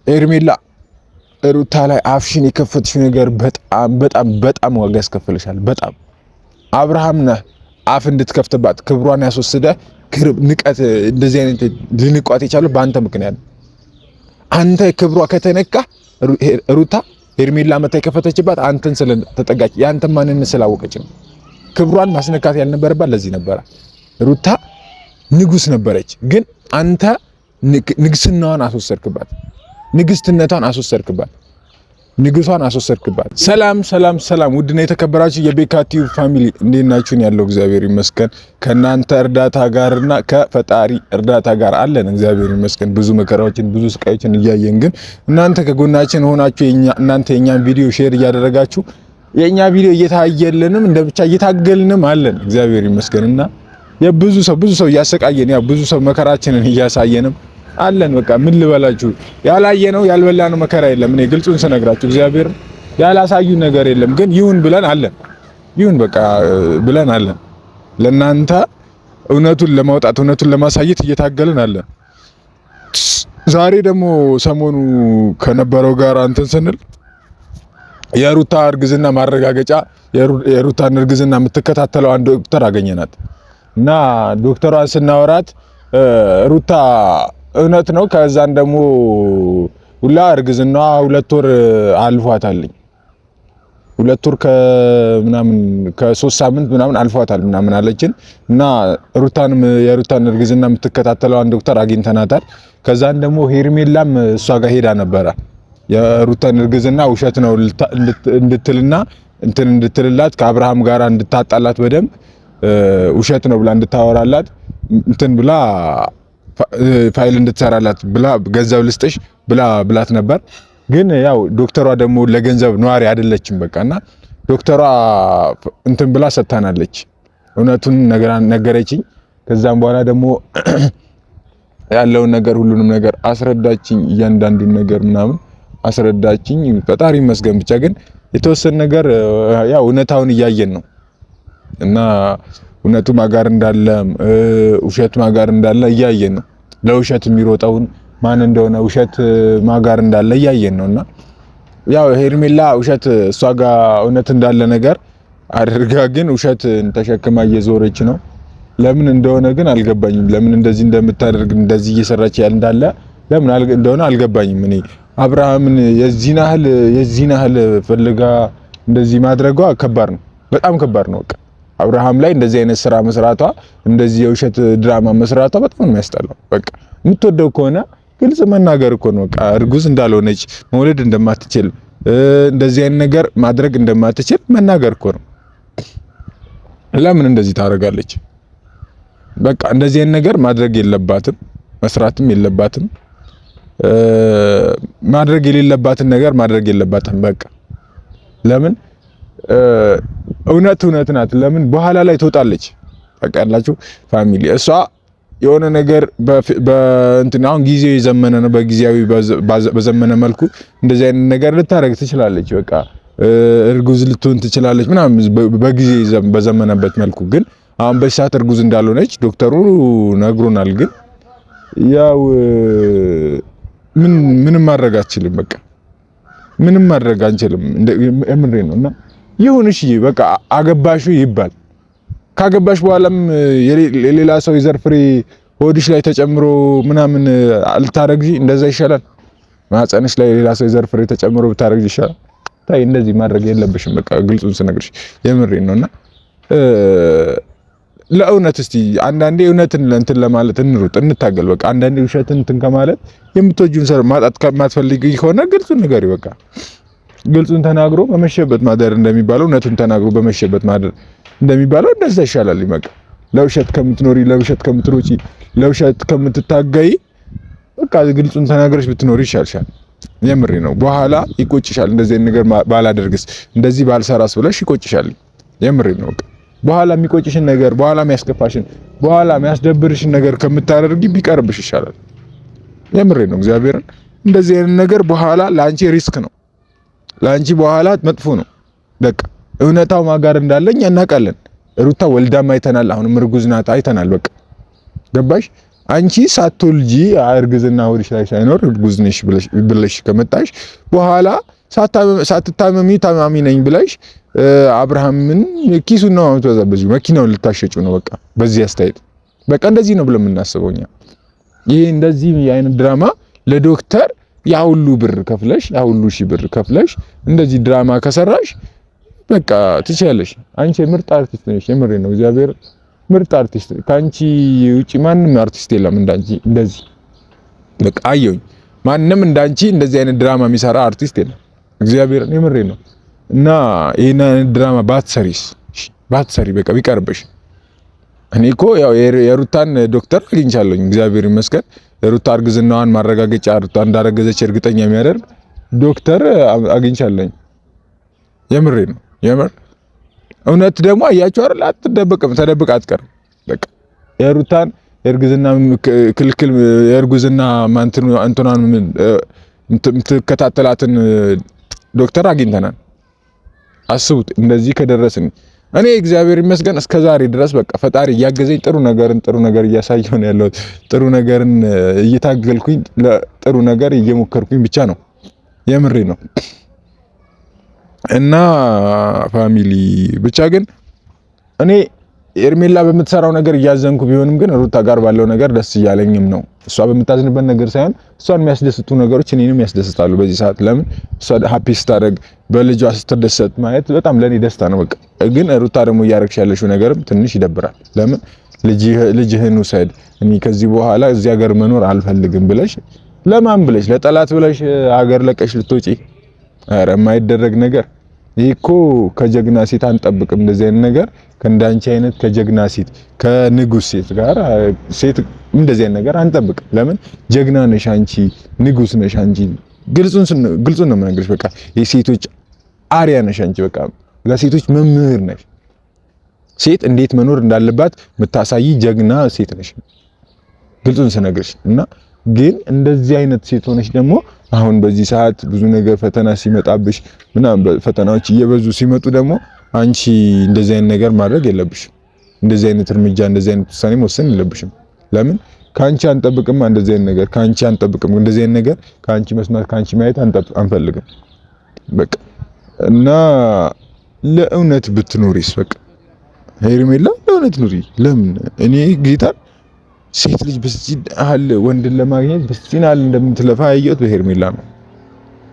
ኤርሜላ ሩታ ላይ አፍሽን የከፈትሽው ነገር በጣም ዋጋ ያስከፍልሻል። በጣም አብርሃም ነህ አፍ እንድትከፍትባት ክብሯን ያስወሰደ ንቀት፣ እንደዚህ አይነት ልንቋት የቻለው በአንተ ምክንያት። አንተ ክብሯ ከተነካ ሩታ ኤርሜላ መታ የከፈተችባት አንተን ስለተጠጋች ያንተን ማንነት ስላወቀች ነው። ክብሯን ማስነካት ያልነበረባት ለዚህ ነበረ። ሩታ ንጉስ ነበረች፣ ግን አንተ ንግስናዋን አስወሰድክባት፣ ንግስትነቷን አስወሰድክባት፣ ንጉሷን አስወሰድክባት። ሰላም ውድና የተከበራችሁ የቤካ ቲዩብ ፋሚሊ እንዴት ናችሁን? ያለው እግዚአብሔር ይመስገን ከናንተ እርዳታ ጋርና ከፈጣሪ እርዳታ ጋር አለን። እግዚአብሔር ይመስገን ብዙ መከራዎችን ብዙ ስቃዮችን እያየን ግን እናንተ ከጎናችን ሆናችሁ እናንተ የኛን ቪዲዮ ሼር እያደረጋችሁ የኛ ቪዲዮ እየታየልንም እንደብቻ እየታገልንም አለን። እግዚአብሔር ይመስገንና የብዙ ሰው እያሰቃየን ብዙ ሰው መከራችንን እያሳየንም አለን። በቃ ምን ልበላችሁ፣ ያላየነው ያልበላነው መከራ የለም። እኔ ግልጹን ስነግራችሁ እግዚአብሔር ያላሳዩ ነገር የለም። ግን ይሁን ብለን አለን፣ ይሁን በቃ ብለን አለን። ለናንተ እውነቱን ለማውጣት እውነቱን ለማሳየት እየታገልን አለን። ዛሬ ደግሞ ሰሞኑ ከነበረው ጋር አንተን ስንል የሩታ እርግዝና ማረጋገጫ የሩታን እርግዝና የምትከታተለው አንድ ዶክተር አገኘናት እና ዶክተሯን ስናወራት ሩታ እውነት ነው ከዛን ደግሞ ሁላ እርግዝናዋ 2 ወር አልፏታልኝ 2 ወር ከምናምን ከ3 ሳምንት ምናምን አልፏታል ምናምን አለችን እና የሩታን እርግዝና የምትከታተለው አንድ ዶክተር አግኝተናታል። ከዛን ደግሞ ሄርሜላም እሷ ጋር ሄዳ ነበረ የሩታን እርግዝና ውሸት ነው እንድትልና እንድትልላት ከአብርሃም ጋር እንድታጣላት በደንብ ውሸት ነው ብላ እንድታወራላት ብላ ፋይል እንድትሰራላት ብላ ገንዘብ ልስጥሽ ብላት ነበር። ግን ያው ዶክተሯ ደግሞ ለገንዘብ ነዋሪ አይደለችም በቃና ዶክተሯ ብላ ሰጥታናለች። እውነቱን ነገረችኝ። ከዛም በኋላ ደግሞ ያለውን ነገር ሁሉንም ነገር አስረዳችኝ። እያንዳንዱን ነገር ምናምን አስረዳችኝ። ፈጣሪ ይመስገን። ብቻ ግን የተወሰነ ነገር ያው እውነታውን እያየን ነው እና እውነቱ ማጋር እንዳለ ውሸት ማጋር እንዳለ እያየን ነው። ለውሸት የሚሮጠውን ማን እንደሆነ ውሸት ማጋር እንዳለ እያየን ነውና ያው ሄርሜላ ውሸት እሷ ጋር እውነት እንዳለ ነገር አድርጋ ግን ውሸት ተሸክማ እየዞረች ነው። ለምን እንደሆነ ግን አልገባኝም። ለምን እንደዚህ እንደምታደርግ እንደዚህ እየሰራች እንዳለ ለምን እንደሆነ አልገባኝም። እኔ አብርሃምን የዚህን ያህል ፈልጋ እንደዚህ ማድረጓ ከባድ ነው፣ በጣም ከባድ ነው። በቃ አብርሃም ላይ እንደዚህ አይነት ስራ መስራቷ፣ እንደዚህ የውሸት ድራማ መስራቷ በጣም ነው የሚያስጠላው። በቃ የምትወደው ከሆነ ግልጽ መናገር እኮ ነው። በቃ እርጉዝ እንዳልሆነች መውለድ እንደማትችል እንደዚህ አይነት ነገር ማድረግ እንደማትችል መናገር እኮ ነው። ለምን እንደዚህ ታደርጋለች? በቃ እንደዚህ አይነት ነገር ማድረግ የለባትም፣ መስራትም የለባትም። ማድረግ የሌለባትን ነገር ማድረግ የለባትም። በቃ ለምን እውነት ናት። ለምን በኋላ ላይ ትወጣለች። ታውቃላችሁ ፋሚሊ፣ እሷ የሆነ ነገር አሁን ጊዜው የዘመነ ነው። በጊዜያዊ በዘመነ መልኩ እንደዚህ አይነት ነገር ልታረግ ትችላለች። በቃ እርጉዝ ልትሆን ትችላለች ምናምን በጊዜ በዘመነበት መልኩ። ግን አሁን በሰዓት እርጉዝ እንዳልሆነች ዶክተሩ ነግሮናል። ግን ያው ምንም ማድረግ አትችልም። በቃ ምንም ማድረግ አንችልም። እምሬ ነውና ይሁን እሺ በቃ አገባሹ ይባል። ካገባሽ በኋላም የሌላ ሰው የዘር ፍሬ ሆድሽ ላይ ተጨምሮ ምናምን አልታረግጂ፣ እንደዛ ይሻላል። ማህፀንሽ ላይ የሌላ ሰው የዘር ፍሬ ተጨምሮ ብታረግጂ ይሻላል። ታይ እንደዚህ ማድረግ የለብሽም። በቃ ግልጹን ስነግርሽ የምሬን ነውና ለእውነት እስቲ አንዳንዴ እውነትን ለማለት እንሩጥ፣ እንታገል። በቃ አንዳንዴ ውሸትን ከማለት የምትወጂውን ሰው ማጣት ከማትፈልጊ ከሆነ ግልጹን ንገሪ። በቃ ግልጹን ተናግሮ በመሸበት ማደር እንደሚባለው እውነቱን ተናግሮ በመሸበት ማደር እንደሚባለው እንደዛ ይሻላል። በቃ ለውሸት ከምትኖሪ፣ ለውሸት ከምትሮጪ፣ ለውሸት ከምትታገይ በቃ ግልጹን ተናግረሽ ብትኖሪ ይሻልሻል። የምሬ ነው። በኋላ ይቆጭሻል። እንደዚህ ነገር ባላደርግስ እንደዚህ ባልሰራስ ብለሽ ይቆጭሻል። የምሬ ነው። በቃ በኋላ የሚቆጭሽን ነገር በኋላ የሚያስከፋሽን በኋላ የሚያስደብርሽን ነገር ከምታደርጊ ቢቀርብሽ ይሻላል። የምሬ ነው። እግዚአብሔርን እንደዚህ አይነት ነገር በኋላ ለአንቺ ሪስክ ነው፣ ለአንቺ በኋላ መጥፎ ነው። በቃ እውነታው ማጋር እንዳለኝ እናውቃለን። ሩታ ወልዳም አይተናል። አሁንም እርጉዝ ናት አይተናል። በቃ ገባሽ? አንቺ ሳትወልጂ እርግዝና ሆድሽ ላይ ሳይኖር እርጉዝ ነሽ ብለሽ ከመጣሽ በኋላ ሳትታመሚ ታማሚ ነኝ ብለሽ አብርሃምን ኪሱን ነው የምትበዛበዚው፣ መኪናውን ልታሸጩ ነው። በቃ በዚህ አስተያየት በቃ እንደዚህ ነው ብለን የምናስበው እኛ። ይሄ እንደዚህ የአይነት ድራማ ለዶክተር ያ ሁሉ ብር ከፍለሽ ያ ሁሉ ሺህ ብር ከፍለሽ እንደዚህ ድራማ ከሰራሽ በቃ ትችያለሽ። አንቺ ምርጥ አርቲስት ነሽ። የምሬ ነው እግዚአብሔር ምርጥ አርቲስት። ካንቺ ውጪ ማንም አርቲስት የለም እንዳንቺ እንደዚህ በቃ አየሁኝ። ማንም እንዳንቺ እንደዚህ አይነት ድራማ የሚሰራ አርቲስት የለም። እግዚአብሔር የምሬ ነው። እና ይሄን ድራማ ባትሰሪ በቃ ቢቀርብሽ። እኔ እኮ ያው የሩታን ዶክተር አግኝቻለሁኝ እግዚአብሔር ይመስገን። የሩታ እርግዝናዋን ማረጋገጫ ሩታ እንዳረገዘች እርግጠኛ የሚያደርግ ዶክተር አግኝቻለሁኝ። የምሬ ነው የምር። እውነት ደግሞ አያችሁ አይደል? አትደበቅም፣ ተደብቃ አትቀርም። በቃ የሩታን የእርግዝና ክልክል የእርግዝና እንትናን የምትከታተላትን ዶክተር አግኝተናል። አስቡት እንደዚህ ከደረስን። እኔ እግዚአብሔር ይመስገን እስከ ዛሬ ድረስ በቃ ፈጣሪ እያገዘኝ ጥሩ ነገር እያሳየሁ ነው ያለሁት። ጥሩ ነገርን እየታገልኩኝ ለጥሩ ነገር እየሞከርኩኝ ብቻ ነው። የምሬ ነው። እና ፋሚሊ ብቻ ግን እኔ ኤርሜላ በምትሰራው ነገር እያዘንኩ ቢሆንም ግን ሩታ ጋር ባለው ነገር ደስ እያለኝም ነው። እሷ በምታዝንበት ነገር ሳይሆን እሷን የሚያስደስቱ ነገሮች እኔንም ያስደስታሉ በዚህ ሰዓት። ለምን እሷ ሃፒ ስታደርግ በልጇ ስትደሰት ማየት በጣም ለኔ ደስታ ነው። በቃ ግን ሩታ ደግሞ እያረግሽ ያለሽው ነገርም ትንሽ ይደብራል። ለምን ልጅህን ውሰድ፣ እኔ ከዚህ በኋላ እዚህ ሀገር መኖር አልፈልግም ብለሽ ለማን ብለሽ ለጠላት ብለሽ ሀገር ለቀሽ ልትወጪ? ኧረ የማይደረግ ነገር ይሄ እኮ ከጀግና ሴት አንጠብቅም እንደዚህ አይነት ነገር። ከእንዳንቺ አይነት ከጀግና ሴት ከንጉስ ሴት ጋር ሴት እንደዚህ አይነት ነገር አንጠብቅም። ለምን ጀግና ነሽ አንቺ፣ ንጉስ ነሽ አንቺ። ግልጹን ነው የምነግርሽ። በቃ የሴቶች አሪያ ነሽ አንቺ። በቃ ለሴቶች መምህር ነሽ። ሴት እንዴት መኖር እንዳለባት የምታሳይ ጀግና ሴት ነሽ። ግልጹን ስነግርሽ እና ግን እንደዚህ አይነት ሴት ሆነሽ ደግሞ አሁን በዚህ ሰዓት ብዙ ነገር ፈተና ሲመጣብሽ ምናምን ፈተናዎች እየበዙ ሲመጡ ደግሞ አንቺ እንደዚህ አይነት ነገር ማድረግ የለብሽም። እንደዚህ አይነት እርምጃ እንደዚህ አይነት ውሳኔ መወሰን የለብሽም። ለምን ካንቺ አንጠብቅም እንደዚህ አይነት ነገር ካንቺ አንጠብቅም። እንደዚህ አይነት ነገር ካንቺ መስማት ካንቺ ማየት አንፈልግም። በቃ እና ለእውነት ብትኖሪስ በቃ ሄርሜላ ለእውነት ኑሪ። ለምን እኔ ጌታን ሴት ልጅ በዚህ አለ ወንድን ለማግኘት በዚህ አለ እንደምትለፋ ያየሁት በሄርሜላ ነው።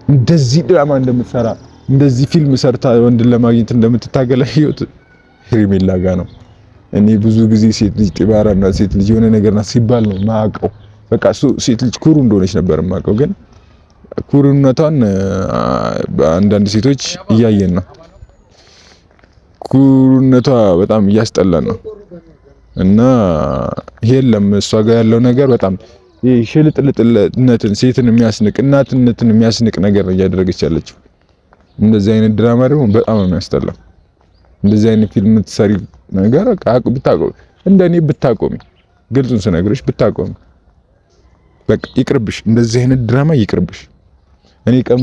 እንደዚህ ድራማ እንደምትሰራ እንደዚህ ፊልም ሰርታ ወንድን ለማግኘት እንደምትታገል ያየሁት ሄርሜላ ጋር ነው። እኔ ብዙ ጊዜ ሴት ልጅ ጥባራና ሴት ልጅ የሆነ ነገርና ሲባል ነው ማቀው። በቃ ሴት ልጅ ኩሩ እንደሆነች ነበር ማቀው። ግን ኩሩነቷን በአንዳንድ ሴቶች እያየን ነው። ኩሩነቷ በጣም እያስጠላን ነው። እና የለም እሷ ጋር ያለው ነገር በጣም ሽልጥልጥነትን ሴትን የሚያስንቅ እናትነትን የሚያስንቅ ነገር ነው እያደረገች ያለችው። እንደዚህ አይነት ድራማ ደግሞ በጣም ነው የሚያስጠላው። እንደዚህ አይነት ፊልም የምትሰሪ ነገር ብታቆሚ፣ እንደኔ ብታቆሚ፣ ግልጹን ስነግርሽ ብታቆሚ በቃ ይቅርብሽ። እንደዚህ አይነት ድራማ ይቅርብሽ። እኔ ቀን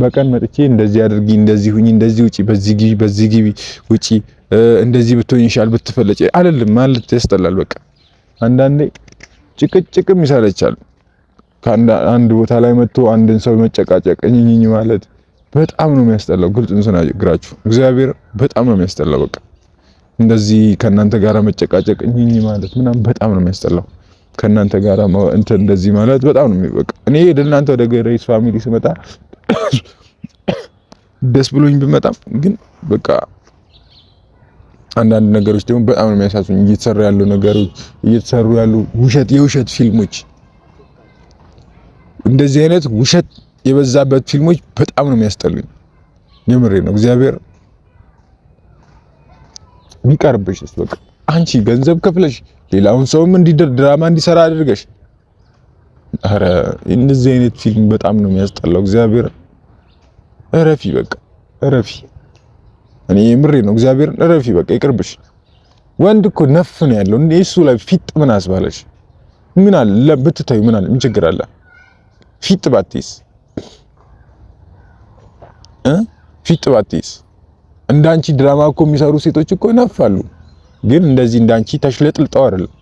በቀን መጥቼ እንደዚህ አድርጊ፣ እንደዚህ ሁኚ፣ እንደዚህ ውጪ፣ በዚህ ግቢ ውጪ፣ እንደዚህ ብትሆኝ ይሻል ብትፈለጭ አይደለም ማለት ያስጠላል። በቃ አንዳንዴ ጭቅጭቅም ይሰለቻል። ከአንድ ቦታ ላይ መጥቶ አንድን ሰው መጨቃጨቅ እኝኝ ማለት በጣም ነው የሚያስጠላው። ግልጹን ስነግራችሁ እግዚአብሔር በጣም ነው የሚያስጠላው። በቃ እንደዚህ ከእናንተ ጋራ መጨቃጨቅ እኝኝ ማለት ምናምን በጣም ነው የሚያስጠላው። ከእናንተ ጋራ እንደዚህ ማለት በጣም ነው በቃ። እኔ ለእናንተ ወደ ግሬስ ፋሚሊ ስመጣ ደስ ብሎኝ ብመጣም ግን በቃ አንዳንድ ነገሮች ደግሞ በጣም ነው የሚያሳሱኝ። እየተሰሩ ያሉ ነገሮች እየተሰሩ ያሉ የውሸት ፊልሞች፣ እንደዚህ አይነት ውሸት የበዛበት ፊልሞች በጣም ነው የሚያስጠሉኝ። የምሬ ነው እግዚአብሔር ቢቀርብሽ በቃ አንቺ ገንዘብ ከፍለሽ ሌላውን ሰውም ድራማ እንዲሰራ አድርገሽ፣ አረ እንደዚህ አይነት ፊልም በጣም ነው የሚያስጠላው። እግዚአብሔር እረፊ፣ በቃ እረፊ። እኔ የምሬ ነው እግዚአብሔር እረፊ፣ በቃ ይቅርብሽ። ወንድ እኮ ነፍ ነው ያለው እንዴ እሱ ላይ ፊት ምን አስባለሽ? ምን አለ ብትታዩ ምን አለ? ምን ችግር አለ? ፊት ባትይስ ፊት ባትይስ። እንዳንቺ ድራማ እኮ የሚሰሩ ሴቶች እኮ ይነፋሉ፣ ግን እንደዚህ እንዳንቺ ተሽለጥልጠው አይደለም።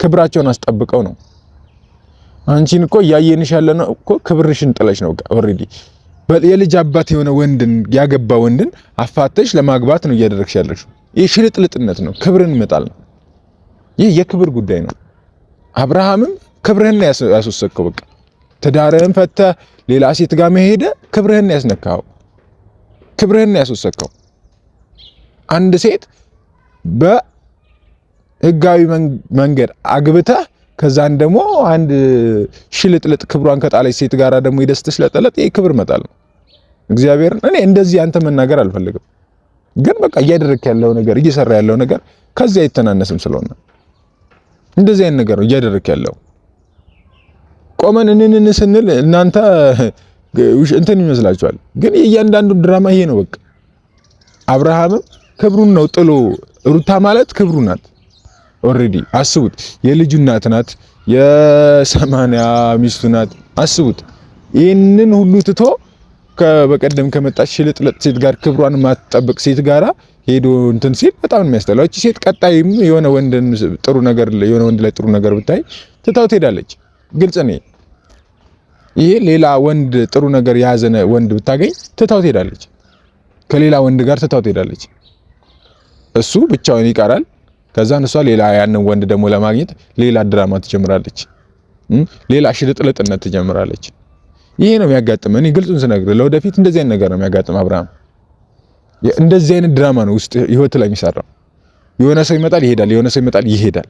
ክብራቸውን አስጠብቀው ነው። አንቺን እኮ እያየንሽ ያለነው እኮ ክብርሽን ጥለሽ ነው ኦሬዲ የልጅ አባት የሆነ ወንድን ያገባ ወንድን አፋተሽ ለማግባት ነው እያደረግሽ ያለሽ። ይህ ሽልጥልጥነት ነው፣ ክብርን ይመጣል ነው። ይህ የክብር ጉዳይ ነው። አብርሃምም ክብርህን ያስወሰድከው በቃ ትዳርህን ፈተህ ሌላ ሴት ጋር መሄደ ክብርህን ያስነካው፣ ክብርህን ያስወሰድከው። አንድ ሴት በህጋዊ መንገድ አግብተህ ከዛን ደግሞ አንድ ሽልጥልጥ ክብሯን ከጣለች ሴት ጋራ ደግሞ ይደስተሽ ለጠለጥ ይሄ ክብር መጣል ነው። እግዚአብሔርን እኔ እንደዚህ አንተ መናገር አልፈልግም፣ ግን በቃ እያደረክ ያለው ነገር እየሰራ ያለው ነገር ከዚያ አይተናነስም ስለሆነ እንደዚህ አይነት ነገር ነው እያደረክ ያለው። ቆመን እንንን ስንል እናንተ እንትን ይመስላችኋል፣ ግን እያንዳንዱ ድራማ ይሄ ነው በቃ። አብርሃምም ክብሩን ነው ጥሎ፣ ሩታ ማለት ክብሩ ናት። ኦሬዲ አስቡት፣ የልጁ እናት ናት፣ የ80 ሚስቱ ናት። አስቡት ይህንን ሁሉ ትቶ በቀደም ከመጣች ሽልጥልጥ ሴት ጋር ክብሯን ማትጠብቅ ሴት ጋራ ሄዶ እንትን ሲል በጣም ነው የሚያስጠላው። እቺ ሴት ቀጣይም የሆነ ወንድን ጥሩ ነገር የሆነ ወንድ ላይ ጥሩ ነገር ብታይ ትታው ትሄዳለች። ግልጽ ነው ይሄ። ሌላ ወንድ ጥሩ ነገር የያዘነ ወንድ ብታገኝ ትታው ትሄዳለች፣ ከሌላ ወንድ ጋር ትታው ትሄዳለች። እሱ ብቻውን ይቀራል። ከዛን እሷ ሌላ ያንን ወንድ ደግሞ ለማግኘት ሌላ ድራማ ትጀምራለች፣ ሌላ ሽልጥልጥነት ትጀምራለች። ይሄ ነው የሚያጋጥመው። እኔ ግልጹን ስነግርህ ለወደፊት እንደዚህ አይነት ነገር ነው የሚያጋጥመው። አብርሃም እንደዚህ አይነት ድራማ ነው ውስጥ ህይወት ላይ የሚሰራው። የሆነ ሰው ይመጣል ይሄዳል፣ የሆነ ሰው ይመጣል ይሄዳል።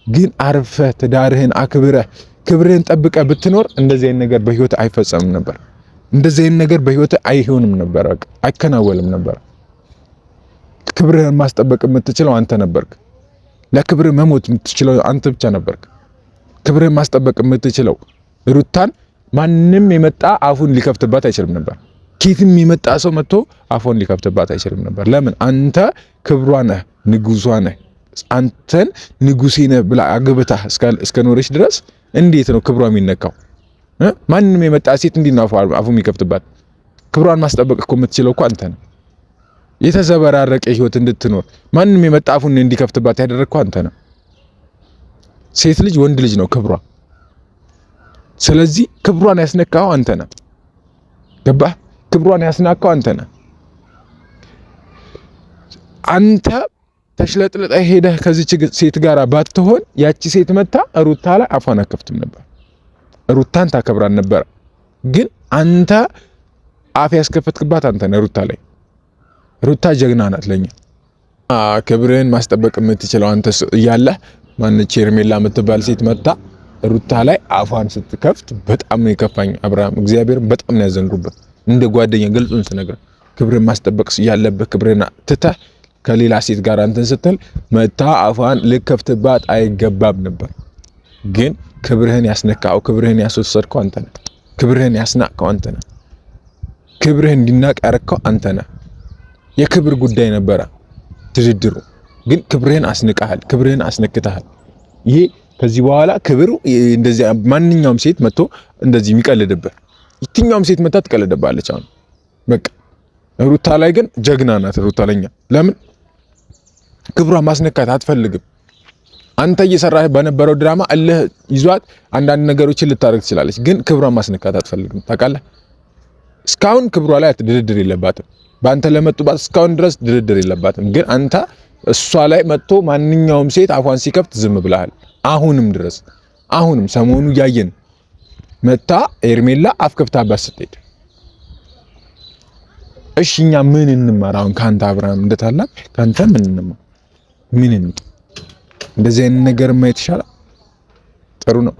ግን አርፈህ ትዳርህን አክብረህ ክብርህን ጠብቀህ ብትኖር እንደዚህ አይነት ነገር በህይወት አይፈጸምም ነበር። እንደዚህ አይነት ነገር በህይወት አይሆንም ነበር፣ አይከናወንም ነበር። ክብርህን ማስጠበቅ የምትችለው አንተ ነበርክ። ለክብርህ መሞት የምትችለው አንተ ብቻ ነበርክ። ክብርህን ማስጠበቅ የምትችለው ሩታን ማንም የመጣ አፉን ሊከፍትባት አይችልም ነበር። ኬትም የመጣ ሰው መጥቶ አፉን ሊከፍትባት አይችልም ነበር። ለምን? አንተ ክብሯ ነህ፣ ንጉሷ ነህ። አንተን ንጉሴ ነህ ብላ አግብታ እስከኖረች ድረስ እንዴት ነው ክብሯ የሚነካው? ማንም የመጣ ሴት እንዴት ነው አፉ የሚከፍትባት? ክብሯን ማስጠበቅ እኮ የምትችለው እኮ አንተ ነህ። የተዘበራረቀ ህይወት እንድትኖር ማንም የመጣ አፉን እንዲከፍትባት ያደረግከው አንተ ነህ። ሴት ልጅ ወንድ ልጅ ነው ክብሯ። ስለዚህ ክብሯን ያስነካው አንተ ነህ። ገባህ? ክብሯን ያስናካው አንተ ነህ። አንተ ተሽለጥለጠ ሄደህ ከዚች ሴት ጋር ባትሆን ያቺ ሴት መታ ሩታ ላይ አፏን አከፍትም ነበር። ሩታን ታከብራን ነበር። ግን አንተ አፍ ያስከፈትክባት አንተ ነህ ሩታ ላይ። ሩታ ጀግና ናት ለኛ። ክብርህን ማስጠበቅ የምትችለው አንተ እያለህ ማነች ሄርሜላ የምትባል ሴት መጣ ሩታ ላይ አፏን ስትከፍት በጣም ነው የከፋኝ። አብርሃም እግዚአብሔርን በጣም ነው ያዘንጉበት። እንደ ጓደኛ ገልጹን ስነግር ክብርህን ማስጠበቅ ያለብህ ክብርህን ትተህ ከሌላ ሴት ጋር አንተን ስትል መታ አፏን ልከፍትባት አይገባም ነበር። ግን ክብርህን ያስነካው ክብርህን ያስወሰድከው አንተ ነህ። ክብርህን ያስናቀው አንተ ነህ። ክብርህን እንዲናቅ ያረከው አንተ ነህ። የክብር ጉዳይ ነበረ ድርድሩ። ግን ክብርህን አስንቀሃል፣ ክብርህን አስነክተሃል። ይሄ ከዚህ በኋላ ክብሩ እንደዚህ ማንኛውም ሴት መጥቶ እንደዚህ የሚቀልድብህ የትኛውም ሴት መጣ ትቀልድብሃለች። አሁን በቃ ሩታ ላይ ግን ጀግና ናት ሩታ ለኛ። ለምን ክብሯን ማስነካት አትፈልግም። አንተ እየሰራህ በነበረው ድራማ እልህ ይዟት አንዳንድ ነገሮችን ልታረግ ትችላለች፣ ግን ክብሯን ማስነካት አትፈልግም። ታውቃለህ? እስካሁን ክብሯ ላይ ድርድር የለባትም። በአንተ ለመጡባት እስካሁን ድረስ ድርድር የለባትም። ግን አንተ እሷ ላይ መጥቶ ማንኛውም ሴት አፏን ሲከፍት ዝም ብለሃል። አሁንም ድረስ አሁንም ሰሞኑ ያየን መታ ሄርሜላ አፍ ከፍታባት ስትሄድ፣ እሺ እኛ ምን እንማር አሁን ካንተ አብርሃም? እንደታላቅ ካንተ ምን እንማር? ምን እንደዚህ አይነት ነገር ማየት ይሻላል። ጥሩ ነው፣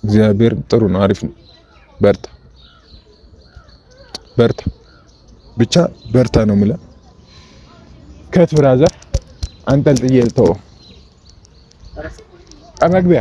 እግዚአብሔር ጥሩ ነው፣ አሪፍ ነው። በርታ በርታ፣ ብቻ በርታ ነው የምልህ። ከት ብራዘር አንጠልጥዬ ተው። መግቢያ